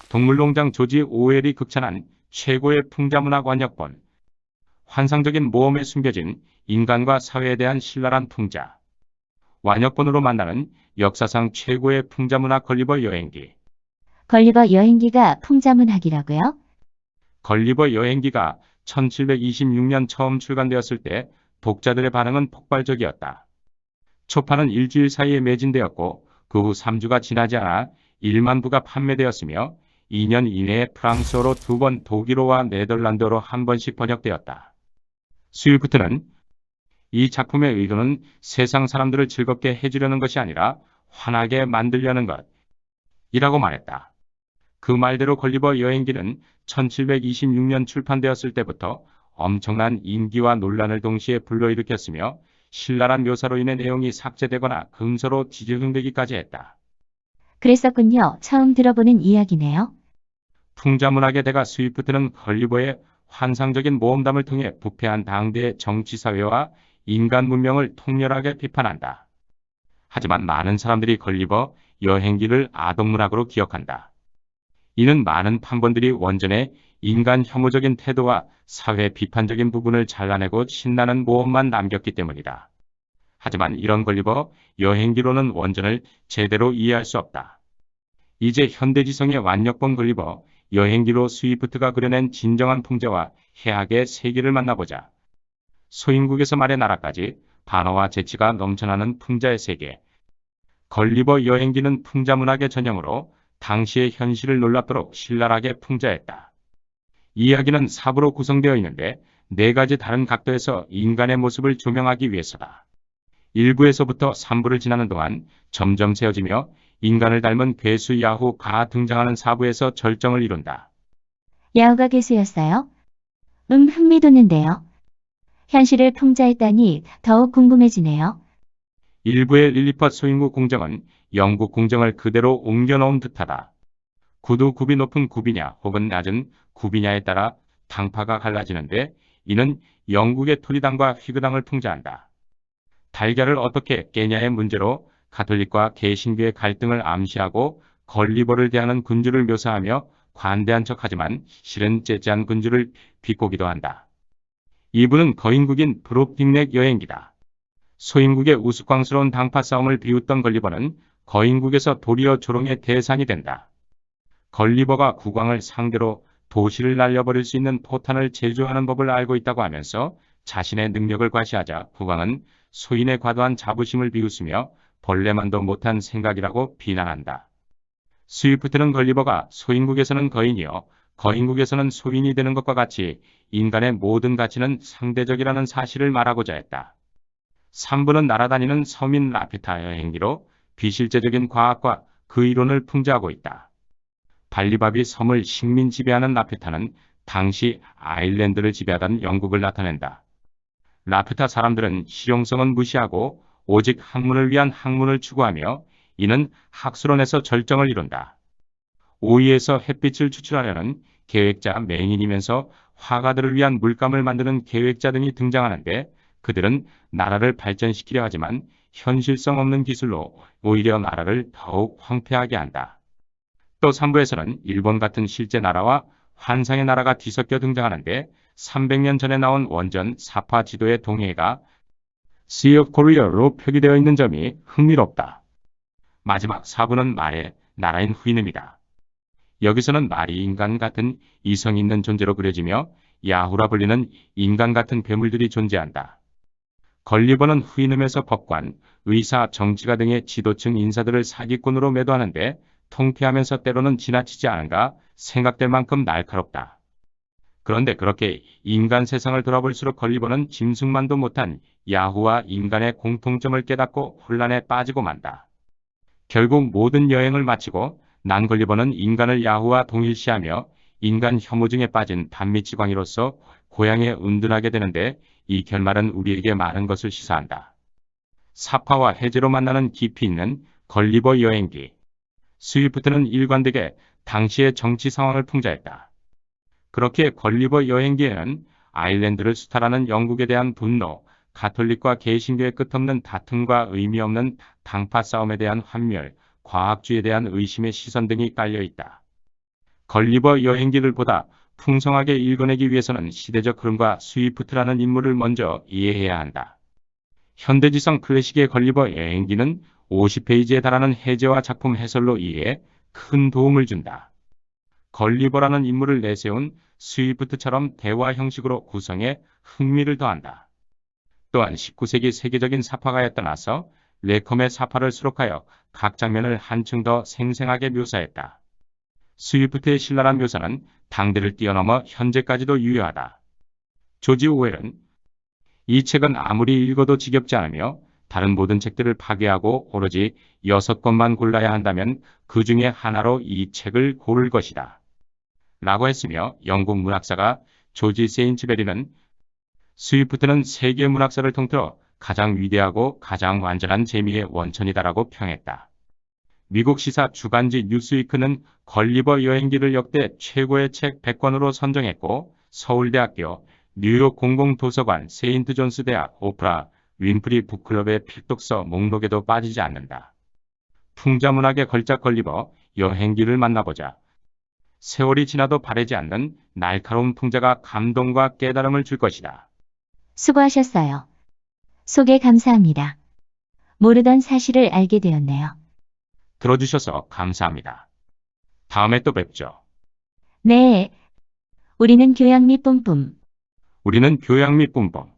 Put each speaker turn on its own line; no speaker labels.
동물농장 조지 오웰이 극찬한 최고의 풍자문학 완역본. 환상적인 모험에 숨겨진 인간과 사회에 대한 신랄한 풍자. 완역본으로 만나는 역사상 최고의 풍자문학 걸리버 여행기.
걸리버 여행기가 풍자문학이라고요?
걸리버 여행기가 1726년 처음 출간되었을 때 독자들의 반응은 폭발적이었다. 초판은 일주일 사이에 매진되었고 그 후 3주가 지나지 않아 1만 부가 판매되었으며 2년 이내에 프랑스어로 2번, 독일어와 네덜란드어로 한 번씩 번역되었다. 스위프트는 이 작품의 의도는 세상 사람들을 즐겁게 해주려는 것이 아니라 환하게 만들려는 것이라고 말했다. 그 말대로 걸리버 여행기는 1726년 출판되었을 때부터 엄청난 인기와 논란을 동시에 불러일으켰으며 신랄한 묘사로 인해 내용이 삭제되거나 금서로 뒤집음되기까지 했다.
그랬었군요. 처음 들어보는 이야기네요.
풍자문학의 대가 스위프트는 걸리버의 환상적인 모험담을 통해 부패한 당대의 정치사회와 인간 문명을 통렬하게 비판한다. 하지만 많은 사람들이 걸리버 여행기를 아동문학으로 기억한다. 이는 많은 판본들이 원전의 인간 혐오적인 태도와 사회 비판적인 부분을 잘라내고 신나는 모험만 남겼기 때문이다. 하지만 이런 걸리버 여행기로는 원전을 제대로 이해할 수 없다. 이제 현대지성의 완역본 걸리버 여행기로 스위프트가 그려낸 진정한 풍자와 해악의 세계를 만나보자. 소인국에서 말의 나라까지 반어와 재치가 넘쳐나는 풍자의 세계. 걸리버 여행기는 풍자문학의 전형으로 당시의 현실을 놀랍도록 신랄하게 풍자했다. 이야기는 4부로 구성되어 있는데 4가지 다른 각도에서 인간의 모습을 조명하기 위해서다. 1부에서부터 3부를 지나는 동안 점점 세워지며 인간을 닮은 괴수 야후가 등장하는 4부에서 절정을 이룬다.
야후가 괴수였어요? 흥미돋는데요. 현실을 풍자했다니 더욱 궁금해지네요.
1부의 릴리퍼 소인국 궁정은 영국 궁정을 그대로 옮겨놓은 듯하다. 구두 굽이 높은 굽이냐 혹은 낮은 굽이냐에 따라 당파가 갈라지는데 이는 영국의 토리당과 휘그당을 풍자한다. 달걀을 어떻게 깨냐의 문제로 가톨릭과 개신교의 갈등을 암시하고 걸리버를 대하는 군주를 묘사하며 관대한 척하지만 실은 째째한 군주를 비꼬기도 한다. 2부는 거인국인 브롭딩넥 여행기다. 소인국의 우스꽝스러운 당파 싸움을 비웃던 걸리버는 거인국에서 도리어 조롱의 대상이 된다. 걸리버가 국왕을 상대로 도시를 날려버릴 수 있는 포탄을 제조하는 법을 알고 있다고 하면서 자신의 능력을 과시하자 국왕은 소인의 과도한 자부심을 비웃으며 벌레만도 못한 생각이라고 비난한다. 스위프트는 걸리버가 소인국에서는 거인이요 거인국에서는 소인이 되는 것과 같이 인간의 모든 가치는 상대적이라는 사실을 말하고자 했다. 3부는 날아다니는 서민 라피타 여행기로 비실제적인 과학과 그 이론을 풍자하고 있다. 발리바비 섬을 식민 지배하는 라피타는 당시 아일랜드를 지배하던 영국을 나타낸다. 라피타 사람들은 실용성은 무시하고 오직 학문을 위한 학문을 추구하며 이는 학술원에서 절정을 이룬다. 오이에서 햇빛을 추출하려는 계획자 맹인이면서 화가들을 위한 물감을 만드는 계획자 등이 등장하는데 그들은 나라를 발전시키려 하지만 현실성 없는 기술로 오히려 나라를 더욱 황폐하게 한다. 또 3부에서는 일본 같은 실제 나라와 환상의 나라가 뒤섞여 등장하는데 300년 전에 나온 원전 사파 지도의 동해가 Sea of Korea로 표기되어 있는 점이 흥미롭다. 마지막 4부는 말의 나라인 후이늠이다. 여기서는 말이 인간 같은 이성 있는 존재로 그려지며 야후라 불리는 인간 같은 괴물들이 존재한다. 걸리버는 후이눔에서 법관, 의사, 정치가 등의 지도층 인사들을 사기꾼으로 매도하는데 통쾌하면서 때로는 지나치지 않은가 생각될 만큼 날카롭다. 그런데 그렇게 인간 세상을 돌아볼수록 걸리버는 짐승만도 못한 야후와 인간의 공통점을 깨닫고 혼란에 빠지고 만다. 결국 모든 여행을 마치고 난 걸리버는 인간을 야후와 동일시하며 인간 혐오증에 빠진 단미치광이로서 고향에 은둔하게 되는데 이 결말은 우리에게 많은 것을 시사한다. 사파와 해제로 만나는 깊이 있는 걸리버 여행기. 스위프트는 일관되게 당시의 정치 상황을 풍자했다. 그렇게 걸리버 여행기에는 아일랜드를 수탈하는 영국에 대한 분노, 가톨릭과 개신교의 끝없는 다툼과 의미 없는 당파 싸움에 대한 환멸, 과학주의에 대한 의심의 시선 등이 깔려 있다. 걸리버 여행기를 보다 풍성하게 읽어내기 위해서는 시대적 흐름과 스위프트라는 인물을 먼저 이해해야 한다. 현대지성 클래식의 걸리버 여행기는 50페이지에 달하는 해제와 작품 해설로 이해에 큰 도움을 준다. 걸리버라는 인물을 내세운 스위프트처럼 대화 형식으로 구성해 흥미를 더한다. 또한 19세기 세계적인 사파가에 떠나서 레컴의 사파를 수록하여 각 장면을 한층 더 생생하게 묘사했다. 스위프트의 신랄한 묘사는 당대를 뛰어넘어 현재까지도 유효하다. 조지 오웰은 이 책은 아무리 읽어도 지겹지 않으며 다른 모든 책들을 파괴하고 오로지 6권만 골라야 한다면 그 중에 하나로 이 책을 고를 것이다. 라고 했으며 영국 문학사가 조지 세인츠베리는 스위프트는 세계 문학사를 통틀어 가장 위대하고 가장 완전한 재미의 원천이다라고 평했다. 미국 시사 주간지 뉴스위크는 걸리버 여행기를 역대 최고의 책 100권으로 선정했고 서울대학교, 뉴욕 공공도서관, 세인트 존스 대학, 오프라 윈프리 북클럽의 필독서 목록에도 빠지지 않는다. 풍자문학의 걸작 걸리버 여행기를 만나보자. 세월이 지나도 바래지 않는 날카로운 풍자가 감동과 깨달음을 줄 것이다.
수고하셨어요. 소개 감사합니다. 모르던 사실을 알게 되었네요.
들어주셔서 감사합니다. 다음에 또 뵙죠.
네. 우리는 교양 및 뿜뿜.
우리는 교양 및 뿜뿜.